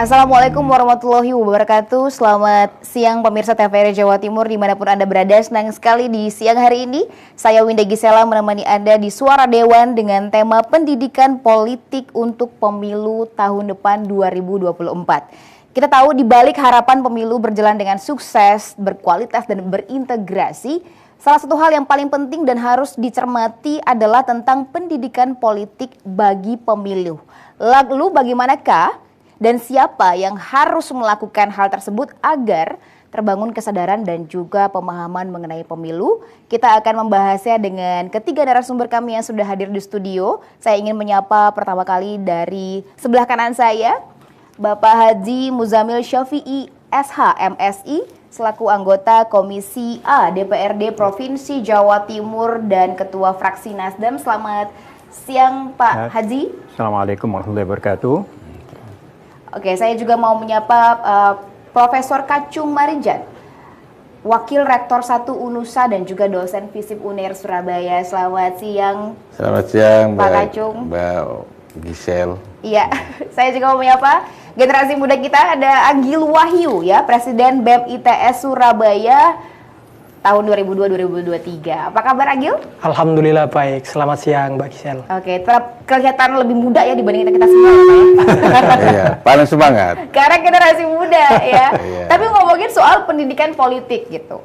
Assalamualaikum warahmatullahi wabarakatuh. Selamat siang pemirsa TVRI Jawa Timur dimanapun Anda berada. Senang sekali di siang hari ini saya Winda Gisela menemani Anda di Suara Dewan dengan tema pendidikan politik untuk pemilu tahun depan 2024. Kita tahu di balik harapan pemilu berjalan dengan sukses, berkualitas dan berintegrasi, salah satu hal yang paling penting dan harus dicermati adalah tentang pendidikan politik bagi pemilu. Lalu bagaimanakah dan siapa yang harus melakukan hal tersebut agar terbangun kesadaran dan juga pemahaman mengenai pemilu? Kita akan membahasnya dengan ketiga narasumber kami yang sudah hadir di studio. Saya ingin menyapa pertama kali dari sebelah kanan saya, Bapak Haji Muzamil Syafi'i SH MSI, selaku anggota Komisi A DPRD Provinsi Jawa Timur dan Ketua Fraksi Nasdem. Selamat siang Pak Haji. Assalamualaikum warahmatullahi wabarakatuh. Oke, saya juga mau menyapa Profesor Kacung Marinjan, Wakil Rektor 1 UNUSA dan juga dosen FISIP UNER Surabaya. Selamat siang. Selamat siang, Pak Kacung. Mbak Gisel. Iya, saya juga mau menyapa generasi muda kita, ada Agil Wahyu ya, Presiden BEM ITS Surabaya tahun 2002-2023. Apa kabar Agil? Alhamdulillah baik. Selamat siang Mbak Gisel. Oke, tetap kelihatan lebih muda ya dibanding kita semua ya, Pak ya. Iya, paling semangat. Karena generasi muda ya. Iya. Tapi ngomongin soal pendidikan politik gitu.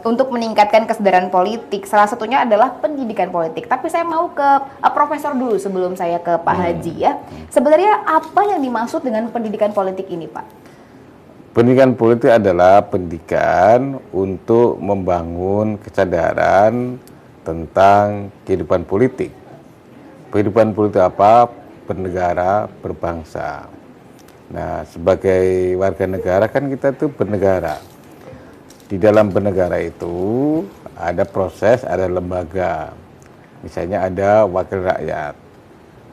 Untuk meningkatkan kesadaran politik, salah satunya adalah pendidikan politik. Tapi saya mau ke Profesor dulu sebelum saya ke Pak Haji ya. Sebenarnya apa yang dimaksud dengan pendidikan politik ini, Pak? Pendidikan politik adalah pendidikan untuk membangun kesadaran tentang kehidupan politik. Kehidupan politik apa? Bernegara, berbangsa. Nah, sebagai warga negara kan kita tuh bernegara. Di dalam bernegara itu ada proses, ada lembaga. Misalnya ada wakil rakyat.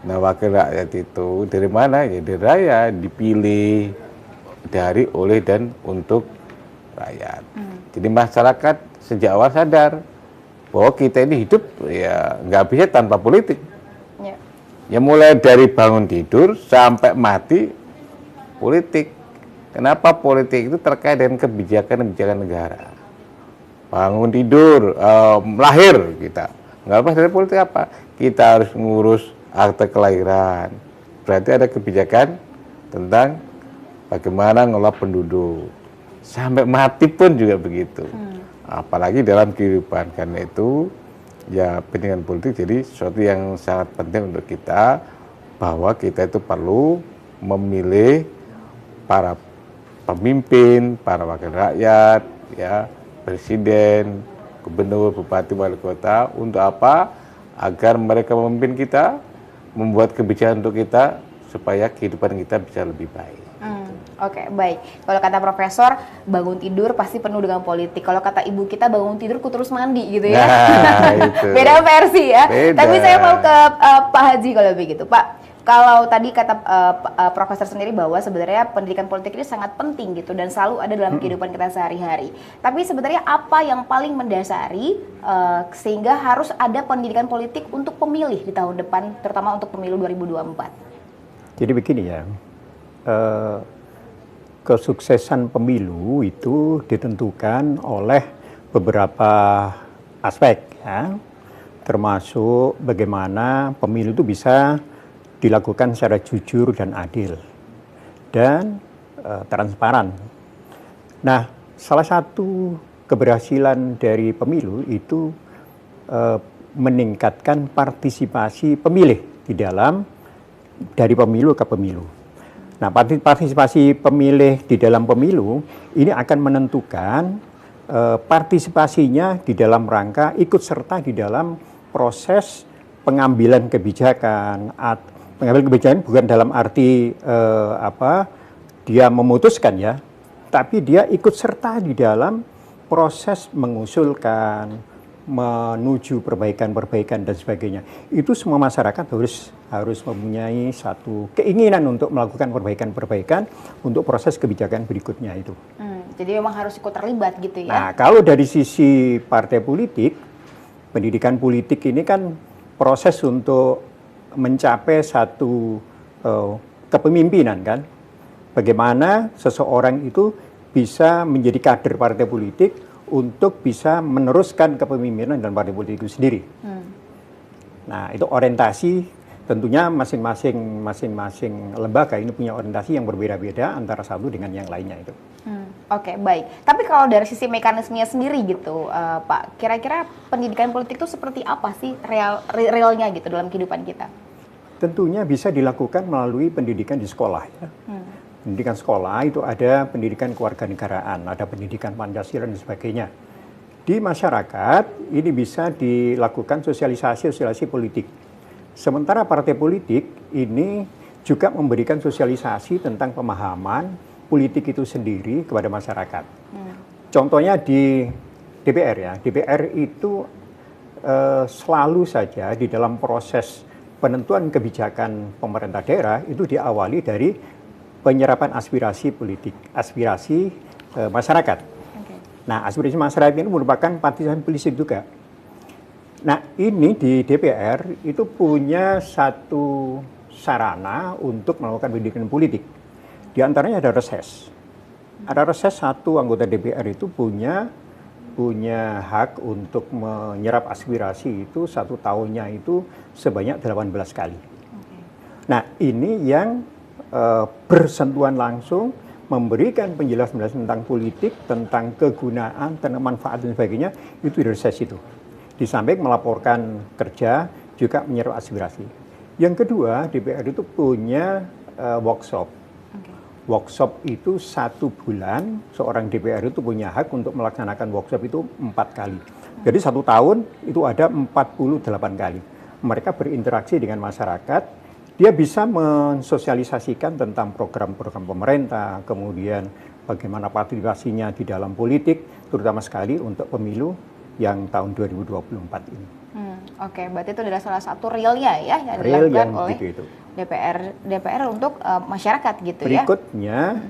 Nah, wakil rakyat itu dari mana? Ya dari rakyat, dipilih dari, oleh, dan untuk rakyat. Jadi masyarakat sejak awal sadar bahwa kita ini hidup ya nggak bisa tanpa politik. Ya mulai dari bangun tidur sampai mati politik. Kenapa politik itu terkait dengan kebijakan negara? Bangun tidur, lahir kita. Nggak lepas dari politik apa? Kita harus ngurus akte kelahiran. Berarti ada kebijakan tentang bagaimana ngelola penduduk. Sampai mati pun juga begitu. Apalagi dalam kehidupan. Karena itu ya pendidikan politik jadi sesuatu yang sangat penting untuk kita, bahwa kita itu perlu memilih para pemimpin, para wakil rakyat, ya, presiden, gubernur, bupati, wali kota. Untuk apa? Agar mereka memimpin kita, membuat kebijakan untuk kita supaya kehidupan kita bisa lebih baik. Oke, baik. Kalau kata Profesor, bangun tidur pasti penuh dengan politik. Kalau kata ibu kita, bangun tidur ku terus mandi gitu ya. Nah, itu. Beda versi ya. Beda. Tapi saya mau ke Pak Haji kalau begitu. Pak, kalau tadi kata Profesor sendiri bahwa sebenarnya pendidikan politik ini sangat penting gitu dan selalu ada dalam kehidupan kita sehari-hari. Tapi sebenarnya apa yang paling mendasari sehingga harus ada pendidikan politik untuk pemilih di tahun depan, terutama untuk pemilu 2024? Jadi begini ya, kesuksesan pemilu itu ditentukan oleh beberapa aspek ya, termasuk bagaimana pemilu itu bisa dilakukan secara jujur dan adil dan transparan. Nah, salah satu keberhasilan dari pemilu itu meningkatkan partisipasi pemilih di dalam dari pemilu ke pemilu. Nah, partisipasi pemilih di dalam pemilu ini akan menentukan partisipasinya di dalam rangka ikut serta di dalam proses pengambilan kebijakan. Pengambilan kebijakan bukan dalam arti dia memutuskan ya, tapi dia ikut serta di dalam proses mengusulkan, menuju perbaikan-perbaikan dan sebagainya. Itu semua masyarakat harus mempunyai satu keinginan untuk melakukan perbaikan-perbaikan untuk proses kebijakan berikutnya itu. Jadi memang harus ikut terlibat gitu ya. Nah, kalau dari sisi partai politik, pendidikan politik ini kan proses untuk mencapai satu kepemimpinan kan. bagaimana seseorang itu bisa menjadi kader partai politik untuk bisa meneruskan kepemimpinan dan partai politik itu sendiri. Nah, itu orientasi tentunya masing-masing lembaga ini punya orientasi yang berbeda-beda antara satu dengan yang lainnya itu. Oke, baik. Tapi kalau dari sisi mekanismenya sendiri gitu, Pak, kira-kira pendidikan politik itu seperti apa sih realnya gitu dalam kehidupan kita? Tentunya bisa dilakukan melalui pendidikan di sekolah. Ya. Pendidikan sekolah itu ada pendidikan kewarganegaraan, ada pendidikan Pancasila dan sebagainya. Di masyarakat ini bisa dilakukan sosialisasi politik. Sementara partai politik ini juga memberikan sosialisasi tentang pemahaman politik itu sendiri kepada masyarakat. Contohnya di DPR ya, DPR itu selalu saja di dalam proses penentuan kebijakan pemerintah daerah itu diawali dari penyerapan aspirasi politik, aspirasi masyarakat. Nah, aspirasi masyarakat ini merupakan partisipasi politik juga. Nah, ini di DPR itu punya satu sarana untuk melakukan pendidikan politik. Di antaranya ada reses. Ada reses, satu anggota DPR itu punya hak untuk menyerap aspirasi itu satu tahunnya itu sebanyak 18 kali. Nah, ini yang bersentuhan langsung memberikan penjelasan tentang politik, tentang kegunaan, tentang manfaat dan sebagainya, itu di reses itu. Di samping melaporkan kerja, juga menyerap aspirasi. Yang kedua, DPR itu punya workshop. Workshop itu 1 bulan, seorang DPR itu punya hak untuk melaksanakan workshop itu 4 kali. Jadi 1 tahun itu ada 48 kali. Mereka berinteraksi dengan masyarakat, dia bisa mensosialisasikan tentang program-program pemerintah, kemudian bagaimana partisipasinya di dalam politik, terutama sekali untuk pemilu yang tahun 2024 ini. Oke, berarti itu adalah salah satu realnya ya yang Real dilakukan yang oleh gitu itu. DPR untuk masyarakat gitu ya. Berikutnya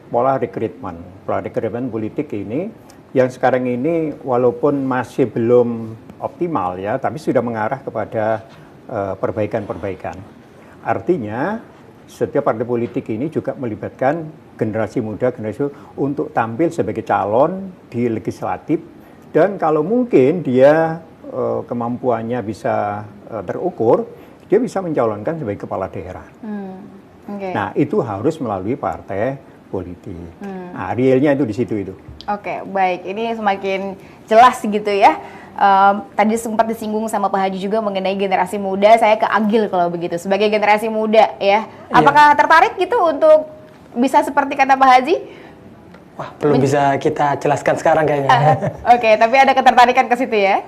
pola rekrutmen politik ini yang sekarang ini walaupun masih belum optimal ya, tapi sudah mengarah kepada perbaikan-perbaikan. Artinya setiap partai politik ini juga melibatkan generasi muda, untuk tampil sebagai calon di legislatif, dan kalau mungkin dia kemampuannya bisa terukur, dia bisa mencalonkan sebagai kepala daerah. Nah, itu harus melalui partai politik. Nah, realnya itu di situ itu. Oke, baik. Ini semakin jelas gitu ya. Tadi sempat disinggung sama Pak Haji juga mengenai generasi muda. Saya ke Agil kalau begitu, sebagai generasi muda ya. Apakah tertarik gitu untuk bisa seperti kata Pak Haji? Wah, belum bisa kita jelaskan sekarang kayaknya. Oke, tapi ada ketertarikan ke situ ya?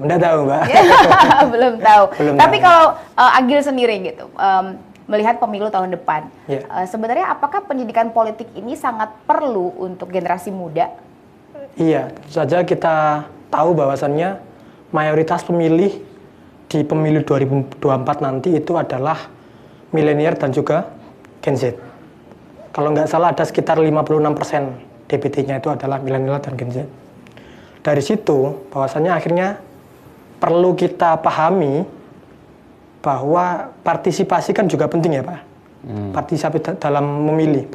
Udah tahu, Mbak. Belum tahu. Belum tapi tahu. Kalau Agil sendiri gitu, melihat pemilu tahun depan, sebenarnya apakah pendidikan politik ini sangat perlu untuk generasi muda? Iya, saja kita tahu bahwasannya mayoritas pemilih di pemilu 2024 nanti itu adalah milenial dan juga Gen Z. Kalau nggak salah ada sekitar 56% DPT-nya itu adalah milenial dan Gen Z. Dari situ bahwasannya akhirnya perlu kita pahami bahwa partisipasi kan juga penting ya Pak. Partisipasi dalam memilih,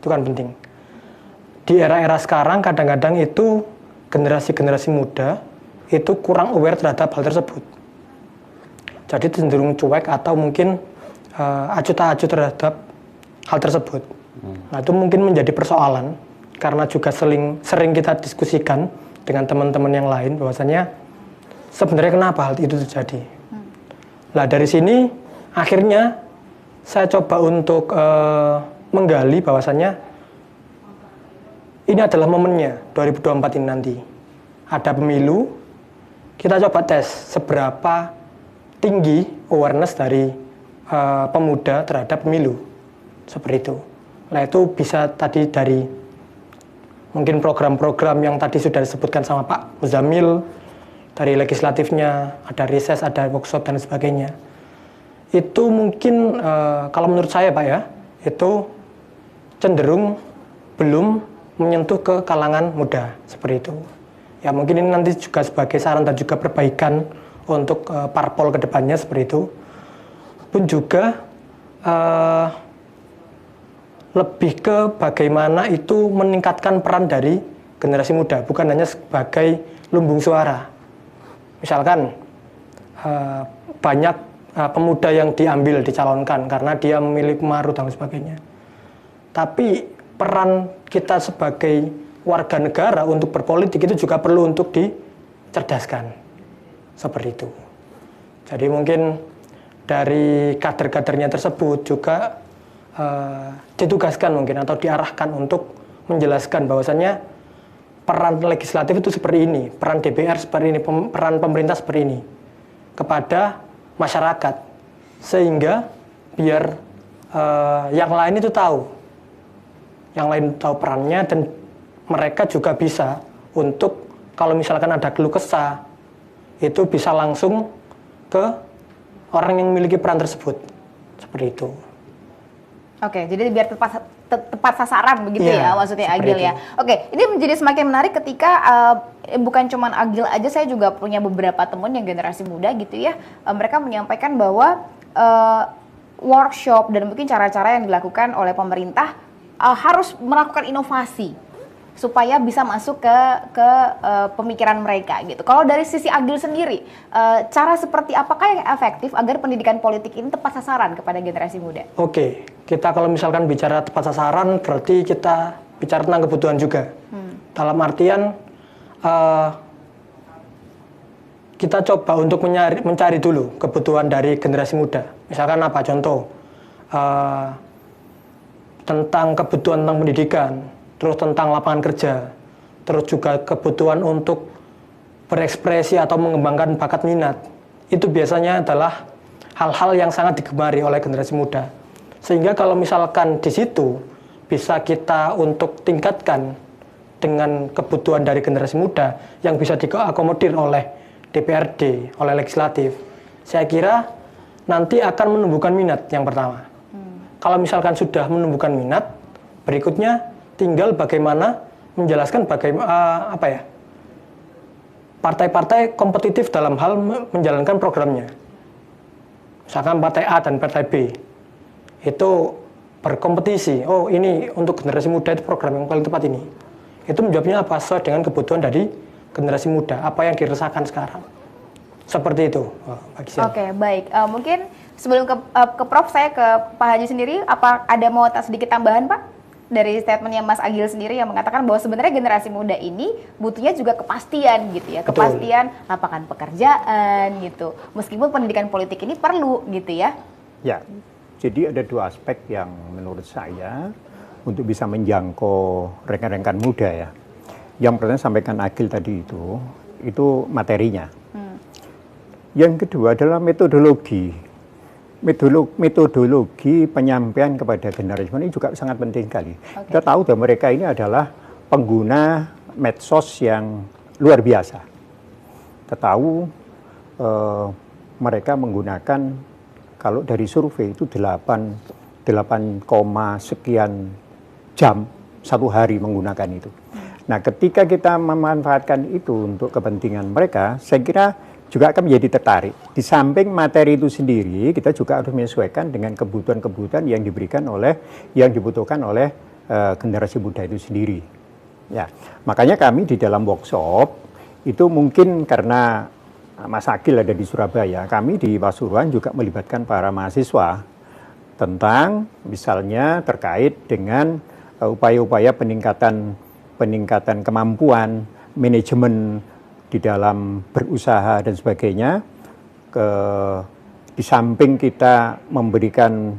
itu kan penting. Di era-era sekarang kadang-kadang itu generasi-generasi muda itu kurang aware terhadap hal tersebut. Jadi cenderung cuek atau mungkin acuh tak acuh terhadap hal tersebut. Nah, itu mungkin menjadi persoalan karena juga sering kita diskusikan dengan teman-teman yang lain bahwasanya sebenarnya kenapa hal itu terjadi. Nah, dari sini akhirnya saya coba untuk menggali bahwasanya ini adalah momennya 2024 ini nanti. Ada pemilu, kita coba tes seberapa tinggi awareness dari pemuda terhadap pemilu. Seperti itu. Nah, itu bisa tadi dari mungkin program-program yang tadi sudah disebutkan sama Pak Muzamil, dari legislatifnya, ada riset, ada workshop dan sebagainya. Itu mungkin kalau menurut saya Pak ya, itu cenderung belum menyentuh ke kalangan muda seperti itu. Ya mungkin ini nanti juga sebagai saran dan juga perbaikan untuk parpol kedepannya seperti itu. Pun juga eh, lebih ke bagaimana itu meningkatkan peran dari generasi muda, bukan hanya sebagai lumbung suara. Misalkan banyak pemuda yang diambil, dicalonkan karena dia memiliki pengaruh dan sebagainya. Tapi peran kita sebagai warga negara untuk berpolitik itu juga perlu untuk dicerdaskan. Seperti itu. Jadi mungkin dari kader-kadernya tersebut juga ditugaskan mungkin atau diarahkan untuk menjelaskan bahwasannya peran legislatif itu seperti ini, peran DPR seperti ini, peran pemerintah seperti ini kepada masyarakat, sehingga biar yang lain itu tahu, perannya, dan mereka juga bisa untuk kalau misalkan ada keluh kesah itu bisa langsung ke orang yang memiliki peran tersebut, seperti itu. Oke, jadi biar tepat sasaran begitu ya maksudnya Agil itu. ya. Oke, ini menjadi semakin menarik ketika bukan cuman Agil aja, saya juga punya beberapa teman yang generasi muda gitu ya. Mereka menyampaikan bahwa workshop dan mungkin cara-cara yang dilakukan oleh pemerintah harus melakukan inovasi supaya bisa masuk ke pemikiran mereka gitu. Kalau dari sisi Agil sendiri, cara seperti apakah yang efektif agar pendidikan politik ini tepat sasaran kepada generasi muda? Oke, kita kalau misalkan bicara tepat sasaran, berarti kita bicara tentang kebutuhan juga. Dalam artian, kita coba untuk mencari dulu kebutuhan dari generasi muda. Misalkan apa? Contoh, tentang kebutuhan tentang pendidikan, terus tentang lapangan kerja, terus juga kebutuhan untuk berekspresi atau mengembangkan bakat minat. Itu biasanya adalah hal-hal yang sangat digemari oleh generasi muda. Sehingga kalau misalkan di situ bisa kita untuk tingkatkan dengan kebutuhan dari generasi muda yang bisa diakomodir oleh DPRD, oleh legislatif, saya kira nanti akan menumbuhkan minat yang pertama. Kalau misalkan sudah menumbuhkan minat, berikutnya tinggal bagaimana menjelaskan bagaimana partai-partai kompetitif dalam hal menjalankan programnya. Misalkan partai A dan partai B itu berkompetisi. Oh, ini untuk generasi muda itu program yang paling tepat ini. Itu menjawabnya apa? Sesuai dengan kebutuhan dari generasi muda. Apa yang dirasakan sekarang. Seperti itu, Pak Gisel. Oke, baik. Mungkin sebelum ke Prof, saya ke Pak Haji sendiri. Apa ada mau sedikit tambahan, Pak? Dari statementnya Mas Agil sendiri yang mengatakan bahwa sebenarnya generasi muda ini butuhnya juga kepastian gitu ya. Betul. Kepastian lapangan pekerjaan gitu. Meskipun pendidikan politik ini perlu gitu ya. Ya, jadi ada dua aspek yang menurut saya untuk bisa menjangkau rekan-rekan muda ya. Yang pertama sampaikan Agil tadi itu materinya. Yang kedua adalah metodologi. Metodologi penyampaian kepada generasi muda ini juga sangat penting sekali. Okay. Kita tahu bahwa mereka ini adalah pengguna medsos yang luar biasa. Kita tahu mereka menggunakan, kalau dari survei itu 8, sekian jam satu hari menggunakan itu. Nah, ketika kita memanfaatkan itu untuk kepentingan mereka, saya kira juga akan menjadi tertarik. Di samping materi itu sendiri, kita juga harus menyesuaikan dengan kebutuhan-kebutuhan yang dibutuhkan oleh generasi muda itu sendiri. Ya, makanya kami di dalam workshop itu mungkin karena Mas Agil ada di Surabaya, kami di Pasuruan juga melibatkan para mahasiswa tentang misalnya terkait dengan upaya-upaya peningkatan kemampuan manajemen di dalam berusaha dan sebagainya. Di samping kita memberikan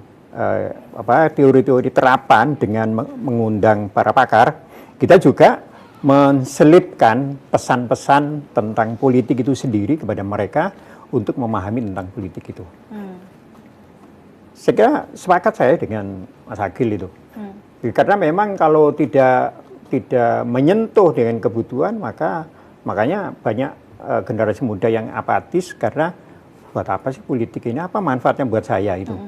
teori-teori terapan dengan mengundang para pakar, kita juga menselipkan pesan-pesan tentang politik itu sendiri kepada mereka untuk memahami tentang politik itu. Saya kira sepakat saya dengan Mas Agil itu. Karena memang kalau tidak menyentuh dengan kebutuhan, makanya banyak generasi muda yang apatis karena buat apa sih politik ini, apa manfaatnya buat saya itu.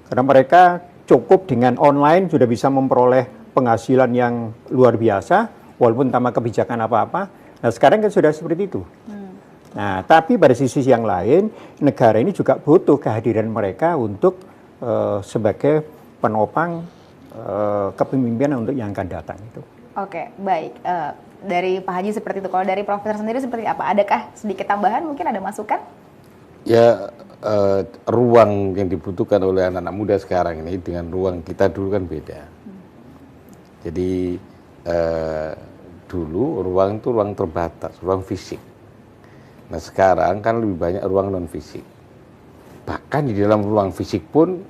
Karena mereka cukup dengan online sudah bisa memperoleh penghasilan yang luar biasa walaupun tanpa kebijakan apa-apa. Nah, sekarang kan sudah seperti itu. Nah, tapi pada sisi yang lain negara ini juga butuh kehadiran mereka untuk sebagai penopang kepemimpinan untuk yang akan datang itu. Oke, baik. Dari Pak Haji seperti itu. Kalau dari Profesor sendiri seperti apa? Adakah sedikit tambahan? Mungkin ada masukan? Ya, ruang yang dibutuhkan oleh anak-anak muda sekarang ini dengan ruang kita dulu kan beda. Jadi dulu ruang itu ruang terbatas, ruang fisik. Nah sekarang kan lebih banyak ruang non fisik. Bahkan di dalam ruang fisik pun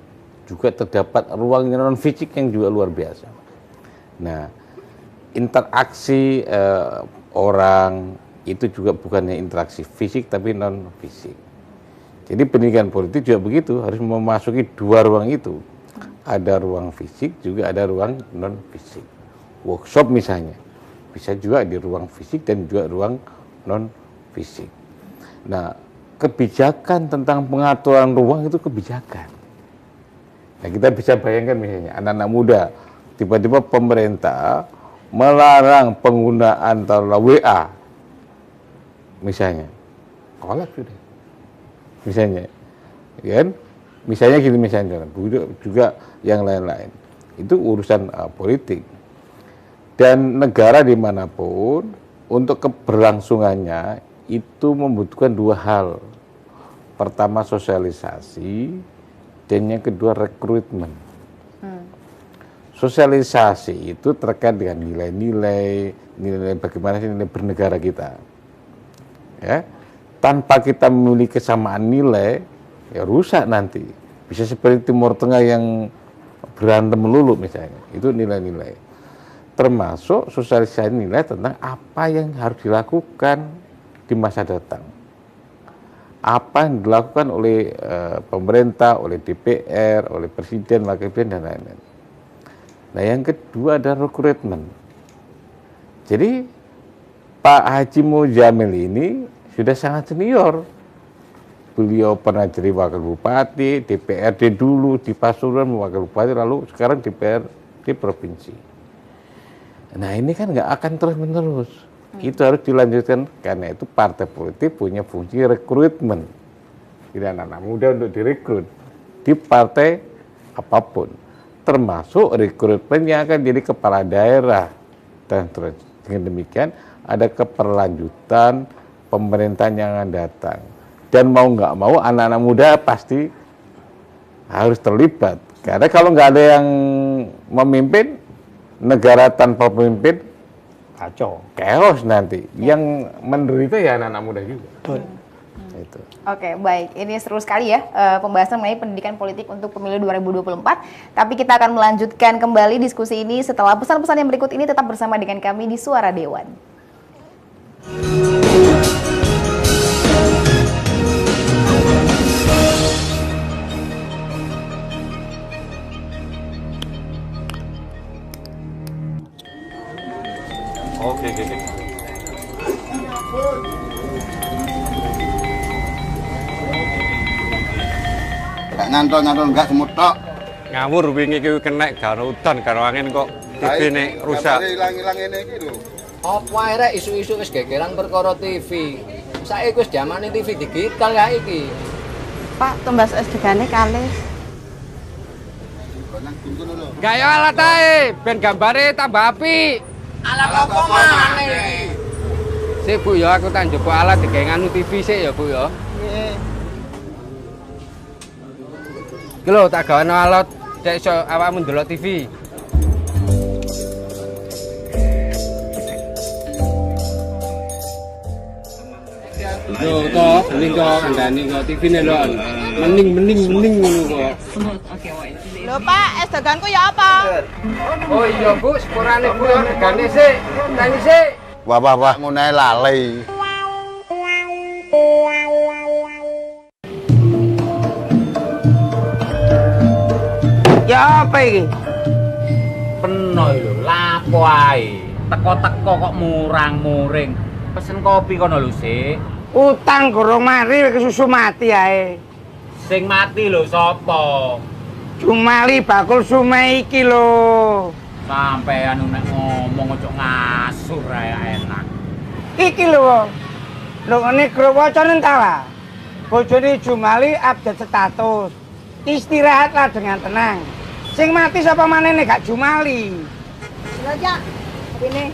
juga terdapat ruang non fisik yang juga luar biasa. Nah interaksi orang itu juga bukannya interaksi fisik tapi non fisik. Jadi pendidikan politik juga begitu, harus memasuki dua ruang itu. Ada ruang fisik, juga ada ruang non-fisik. Workshop misalnya, bisa juga di ruang fisik dan juga ruang non-fisik. Nah, kebijakan tentang pengaturan ruang itu kebijakan. Nah, kita bisa bayangkan misalnya, anak-anak muda, tiba-tiba pemerintah melarang penggunaan taruhlah WA, misalnya. Kolak sudah. Misalnya, kan? Misalnya gitu misalnya, juga yang lain-lain. Itu urusan politik. Dan negara dimanapun untuk keberlangsungannya itu membutuhkan dua hal. Pertama sosialisasi, dan yang kedua rekrutmen. Sosialisasi itu terkait dengan nilai-nilai bagaimana sih nilai bernegara kita. Ya. Tanpa kita memiliki kesamaan nilai, ya rusak nanti. Bisa seperti Timur Tengah yang berantem melulu misalnya. Itu nilai-nilai. Termasuk sosialisasi nilai tentang apa yang harus dilakukan di masa datang. Apa yang dilakukan oleh pemerintah, oleh DPR, oleh Presiden, Wakil Presiden, dan lain-lain. Nah yang kedua ada rekrutmen. Jadi Pak Haji Mujamil ini sudah sangat senior. Beliau pernah jadi wakil bupati, DPRD dulu di Pasuruan wakil bupati, lalu sekarang DPRD provinsi. Nah ini kan nggak akan terus menerus. Itu harus dilanjutkan karena itu partai politik punya fungsi rekrutmen. Jadi anak-anak muda untuk direkrut di partai apapun, termasuk rekrutmen yang akan jadi kepala daerah dan terus. Dengan demikian ada keberlanjutan pemerintahan yang akan datang. Dan mau nggak mau anak-anak muda pasti harus terlibat. Karena kalau nggak ada yang memimpin, negara tanpa pemimpin, Kacau. chaos nanti. Yang menderita ya anak-anak muda juga. Betul. Itu. Oke, baik. Ini seru sekali ya pembahasan mengenai pendidikan politik untuk pemilu 2024. Tapi kita akan melanjutkan kembali diskusi ini setelah pesan-pesan yang berikut ini. Tetap bersama dengan kami di Suara Dewan. Oke. Gak nyantol enggak semut tok. Ngawur wingi iki kena gak udan karo angin kok TV-ne rusak. Ilang-ilang ngene iki lho. Apa ae rek isu-isu wis gegeran perkara TV. Saiki wis jamane TV digital ya iki. Pak, tumbas SDK-ne kalih. Gak ya alat ae, ben gambare tambah apik. Alat apa maneh? Sik Bu ya aku tak njupuk alat digawe nganu TV sik ya Bu ya. Nggih. Iki lho tak gaweno alat dek iso awakmu ndelok TV. Lho toh, bening kok kandhani kok TV-ne lho. Mening ngono kok. Lho Pak, SDK-ku ya apa? Oh iya Bu, sepurane Bu ya regane sik. Tani sik. Wah, ngono ae lali. Ya apa iki? Peno lho, lapo ae. Teko-teko kok murang-muring. Pesen kopi kono lho sik. Utang gorong mari kesusu mati ae. Sing mati lho sapa? Jumali bakul sume iki lho. Sampeyan nek ngomong ojo ngasur ae enak. Iki lho. Lho ngene grup wacan entah lah. Bojone Jumali update status. Istirahatlah dengan tenang. Sing mati sapa manene gak jumali. Lha Cak, ini.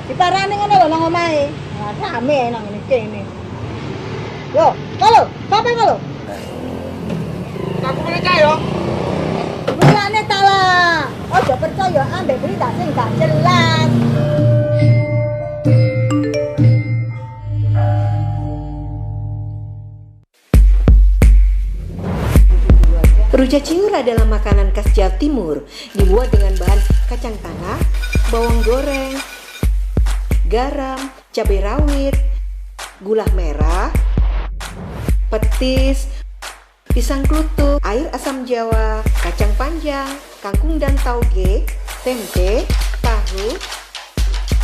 Diparani ngono lho nang omahe. Nah, rame nang ngene kene. Yo, kalau, sampe kalau. Aku mulai Cak yo. Mulane ta lah. Ojo percaya ambek berita sing gak jelas. Rujak cingur adalah makanan khas Jawa Timur, dibuat dengan bahan kacang tanah, bawang goreng, garam, cabai rawit, gula merah, petis, pisang klutuk, air asam jawa, kacang panjang, kangkung dan tauge, tempe, tahu,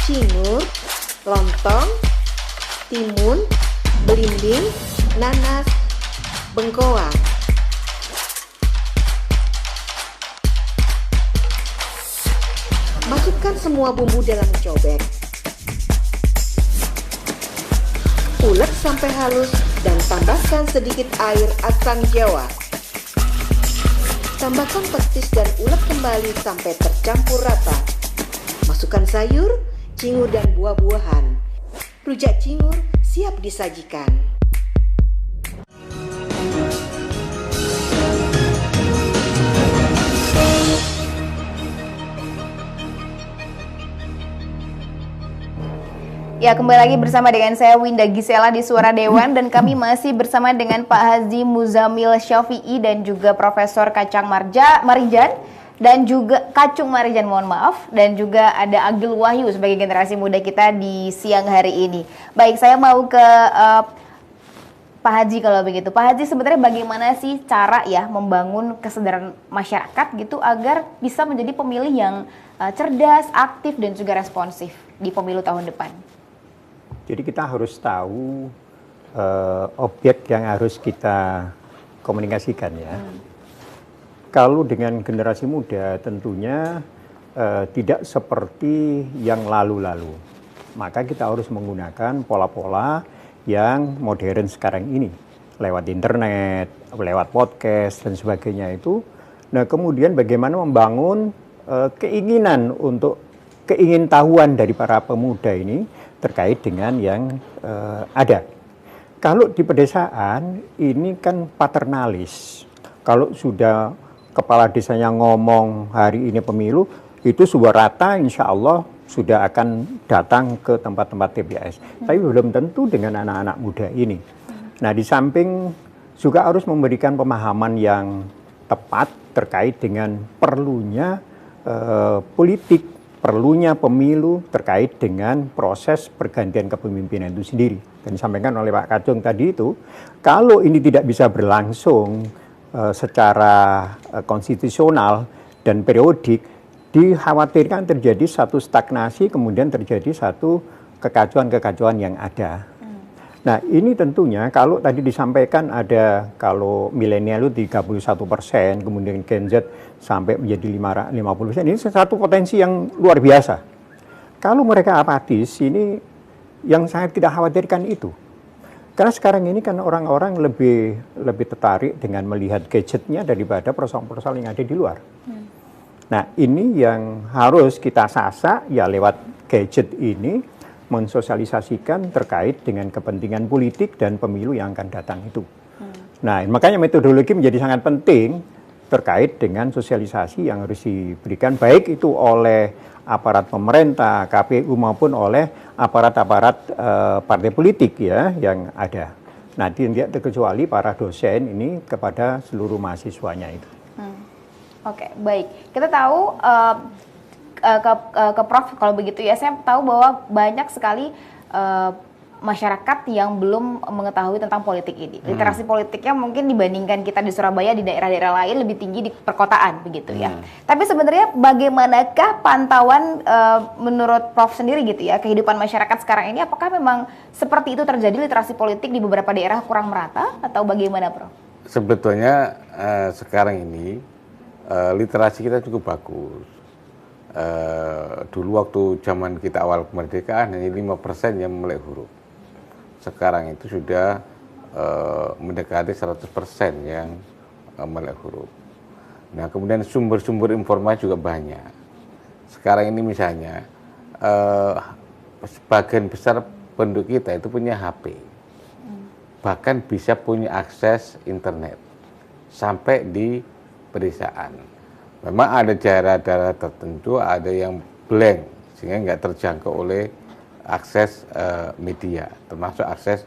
cingur, lontong, timun, belimbing, nanas, bengkoang. Masukkan semua bumbu dalam cobek. Ulek sampai halus dan tambahkan sedikit air asam jawa. Tambahkan petis dan ulek kembali sampai tercampur rata. Masukkan sayur, cingur dan buah-buahan. Rujak cingur siap disajikan. Ya, kembali lagi bersama dengan saya Winda Gisela di Suara Dewan, dan kami masih bersama dengan Pak Haji Muzamil Syafi'i dan juga Profesor Kacang Marijan dan juga Kacung Marijan, mohon maaf, dan juga ada Agil Wahyu sebagai generasi muda kita di siang hari ini. Baik, saya mau ke Pak Haji kalau begitu. Pak Haji, sebenarnya bagaimana sih cara ya membangun kesadaran masyarakat gitu agar bisa menjadi pemilih yang cerdas, aktif dan juga responsif di pemilu tahun depan? Jadi kita harus tahu objek yang harus kita komunikasikan ya. Kalau dengan generasi muda tentunya tidak seperti yang lalu-lalu. Maka kita harus menggunakan pola-pola yang modern sekarang ini. Lewat internet, lewat podcast dan sebagainya itu. Nah kemudian bagaimana membangun keinginan untuk keingintahuan dari para pemuda ini terkait dengan yang ada. Kalau di pedesaan ini kan paternalis. Kalau sudah kepala desanya ngomong hari ini pemilu, itu sudah rata insya Allah sudah akan datang ke tempat-tempat TPS. Tapi belum tentu dengan anak-anak muda ini. Nah di samping juga harus memberikan pemahaman yang tepat terkait dengan perlunya politik, perlunya pemilu terkait dengan proses pergantian kepemimpinan itu sendiri. Dan disampaikan oleh Pak Kacung tadi itu, kalau ini tidak bisa berlangsung secara konstitusional dan periodik, dikhawatirkan terjadi satu stagnasi, kemudian terjadi satu kekacauan-kekacauan yang ada. Nah ini tentunya kalau tadi disampaikan ada kalau milenial itu 31%, kemudian Gen Z sampai menjadi 50%, ini satu potensi yang luar biasa. Kalau mereka apatis, ini yang saya tidak khawatirkan itu. Karena sekarang ini kan orang-orang lebih tertarik dengan melihat gadgetnya daripada persoalan-persoalan yang ada di luar. Nah ini yang harus kita sasak ya lewat gadget ini, mensosialisasikan terkait dengan kepentingan politik dan pemilu yang akan datang itu. Nah, makanya metodologi menjadi sangat penting terkait dengan sosialisasi yang harus diberikan baik itu oleh aparat pemerintah, KPU maupun oleh aparat-aparat partai politik ya yang ada. Nah, tidak terkecuali para dosen ini kepada seluruh mahasiswanya itu. Oke, baik. Kita tahu ke Prof kalau begitu ya, saya tahu bahwa banyak sekali masyarakat yang belum mengetahui tentang politik ini. Literasi politiknya mungkin dibandingkan kita di Surabaya, di daerah-daerah lain lebih tinggi di perkotaan begitu ya. Tapi sebenarnya bagaimanakah pantauan menurut Prof sendiri gitu ya, kehidupan masyarakat sekarang ini, apakah memang seperti itu terjadi literasi politik di beberapa daerah kurang merata atau bagaimana Prof? Sebetulnya sekarang ini literasi kita cukup bagus. Dulu waktu zaman kita awal kemerdekaan hanya 5% yang melek huruf. Sekarang itu sudah mendekati 100% yang melek huruf. Nah, kemudian sumber-sumber informasi juga banyak. Sekarang ini misalnya sebagian besar penduduk kita itu punya HP, bahkan bisa punya akses internet sampai di pedesaan. Memang ada daerah-daerah tertentu ada yang blank sehingga nggak terjangkau oleh akses media, termasuk akses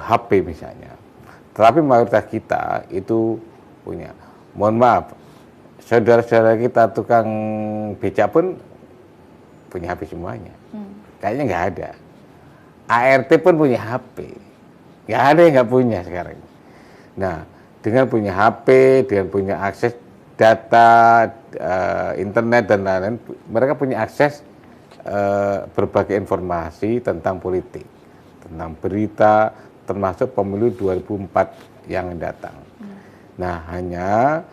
HP misalnya. Tetapi mayoritas kita itu punya. Mohon maaf, saudara-saudara kita tukang becak pun punya HP semuanya. Kayaknya nggak ada. ART pun punya HP. Nggak ada yang nggak punya sekarang. Nah, dengan punya HP, dengan punya akses data, internet dan lain-lain, mereka punya akses berbagai informasi tentang politik, tentang berita, termasuk pemilu 2004 yang datang. Nah, hanya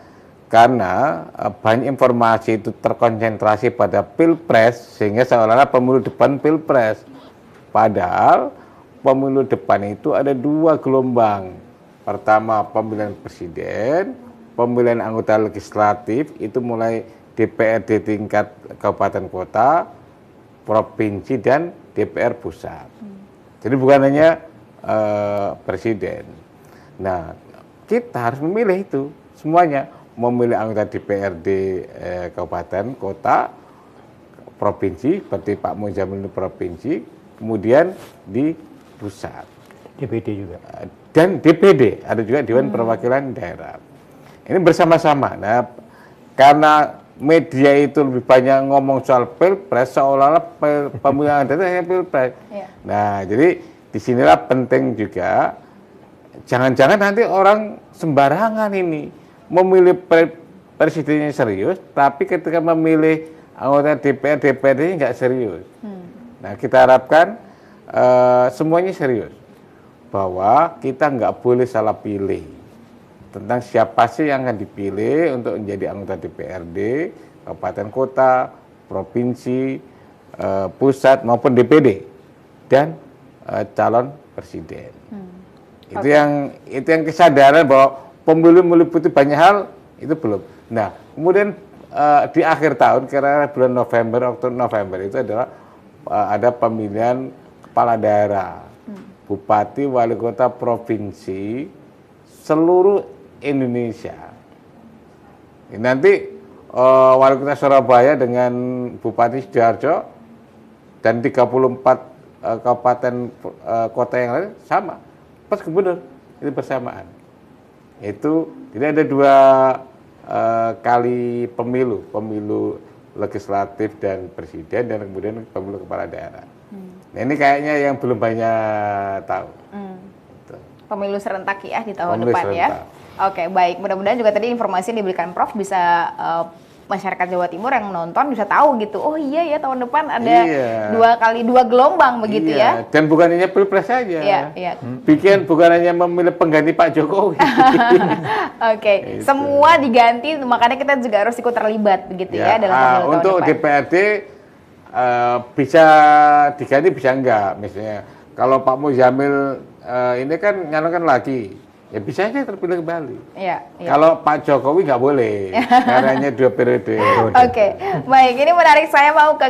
karena banyak informasi itu terkonsentrasi pada pilpres, sehingga seolah-olah pemilu depan pilpres. Padahal pemilu depan itu ada 2 gelombang. Pertama pemilihan presiden, pemilihan anggota legislatif itu mulai DPRD tingkat kabupaten kota, provinsi dan DPR pusat. Jadi bukan hanya presiden. Nah, kita harus memilih itu semuanya, memilih anggota DPRD kabupaten kota, provinsi, seperti Pak Muzamil di provinsi, kemudian di pusat. DPD juga. Dan DPD, ada juga Dewan Perwakilan Daerah. Ini bersama-sama. Nah, karena media itu lebih banyak ngomong soal pilpres, seolah-olah pemilihan daerah hanya pilpres. Nah, jadi disinilah penting juga, jangan-jangan nanti orang sembarangan ini memilih presidennya serius, tapi ketika memilih anggota DPR, DPRD nggak serius. Nah, kita harapkan semuanya serius, bahwa kita nggak boleh salah pilih tentang siapa sih yang akan dipilih untuk menjadi anggota DPRD, kabupaten kota, provinsi, pusat maupun DPD dan calon presiden. Itu yang kesadaran bahwa pemilu meliputi banyak hal, itu belum. Nah, kemudian di akhir tahun, kira-kira bulan November, Oktober, November itu adalah ada pemilihan kepala daerah, bupati, wali kota, provinsi, seluruh Indonesia. Nanti wali kota Surabaya dengan Bupati Sidoarjo dan 34 kabupaten kota yang lain sama, pas gubernur itu bersamaan. Itu jadi ada 2 kali pemilu legislatif dan presiden, dan kemudian pemilu kepala daerah. Nah, ini kayaknya yang belum banyak tahu. Pemilu serentak ya di tahun depan ya. Oke, baik. Mudah-mudahan juga tadi informasi yang diberikan Prof bisa masyarakat Jawa Timur yang nonton bisa tahu gitu. Oh iya ya, tahun depan ada 2 gelombang begitu ya. Dan bukan hanya pilpres saja. Bukan hanya memilih pengganti Pak Jokowi. Oke, semua diganti, makanya kita juga harus ikut terlibat begitu ya dalam pemilu tahun untuk depan. DPRD bisa diganti bisa enggak, misalnya kalau Pak Muzamil ini kan nyalonkan lagi, ya bisa aja terpilih kembali. Kalau Pak Jokowi nggak boleh, karena hanya 2 periode. Oke, baik. Ini menarik, saya mau ke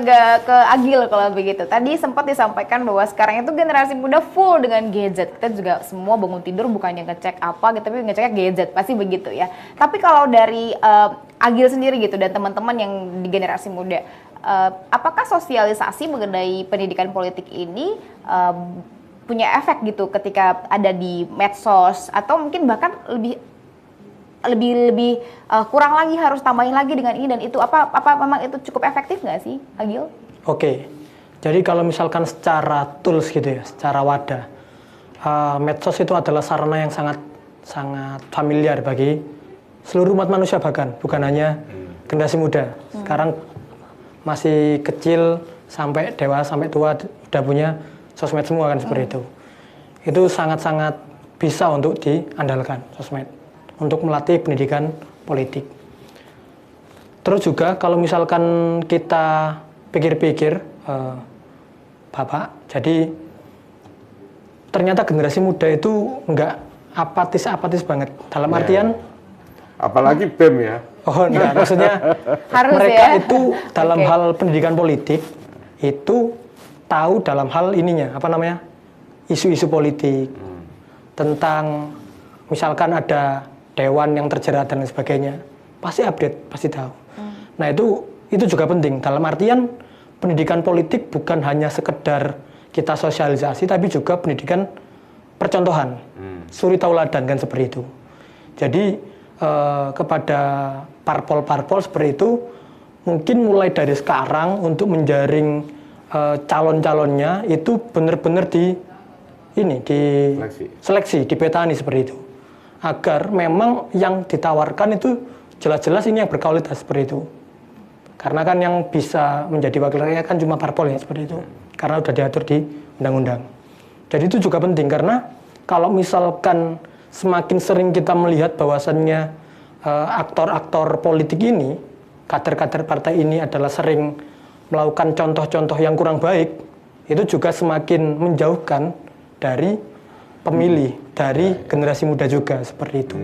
Agil kalau begitu. Tadi sempat disampaikan bahwa sekarang itu generasi muda full dengan gadget. Kita juga semua bangun tidur bukannya ngecek apa gitu, tapi ngeceknya gadget, pasti begitu ya. Tapi kalau dari Agil sendiri gitu dan teman-teman yang di generasi muda, apakah sosialisasi mengenai pendidikan politik ini punya efek gitu ketika ada di medsos, atau mungkin bahkan lebih kurang lagi, harus tambahin lagi dengan ini dan itu, apa memang itu cukup efektif nggak sih, Agil? Oke, jadi kalau misalkan secara tools gitu ya, secara wadah, medsos itu adalah sarana yang sangat familiar bagi seluruh umat manusia, bahkan bukan hanya generasi muda. Sekarang masih kecil sampai dewasa sampai tua udah punya sosmed semua kan, seperti itu. Itu sangat-sangat bisa untuk diandalkan sosmed untuk melatih pendidikan politik. Terus juga kalau misalkan kita pikir-pikir, Bapak, jadi ternyata generasi muda itu nggak apatis banget. Dalam artian, apalagi BEM ya. oh enggak, maksudnya Harus mereka ya. itu dalam Oke. hal pendidikan politik itu tahu dalam hal ininya, apa namanya, isu-isu politik tentang misalkan ada dewan yang terjerat dan lain sebagainya, pasti update, pasti tahu. Nah itu juga penting dalam artian pendidikan politik bukan hanya sekedar kita sosialisasi, tapi juga pendidikan percontohan, suri tauladan kan seperti itu. Jadi kepada parpol-parpol seperti itu mungkin mulai dari sekarang untuk menjaring calon-calonnya itu benar-benar seleksi, dipetani seperti itu. Agar memang yang ditawarkan itu jelas-jelas ini yang berkualitas seperti itu. Karena kan yang bisa menjadi wakil rakyat kan cuma parpol ya seperti itu. Karena sudah diatur di undang-undang. Jadi itu juga penting karena kalau misalkan semakin sering kita melihat bahwasannya aktor-aktor politik ini, kader-kader partai ini adalah sering melakukan contoh-contoh yang kurang baik, itu juga semakin menjauhkan dari pemilih, dari generasi muda juga seperti itu.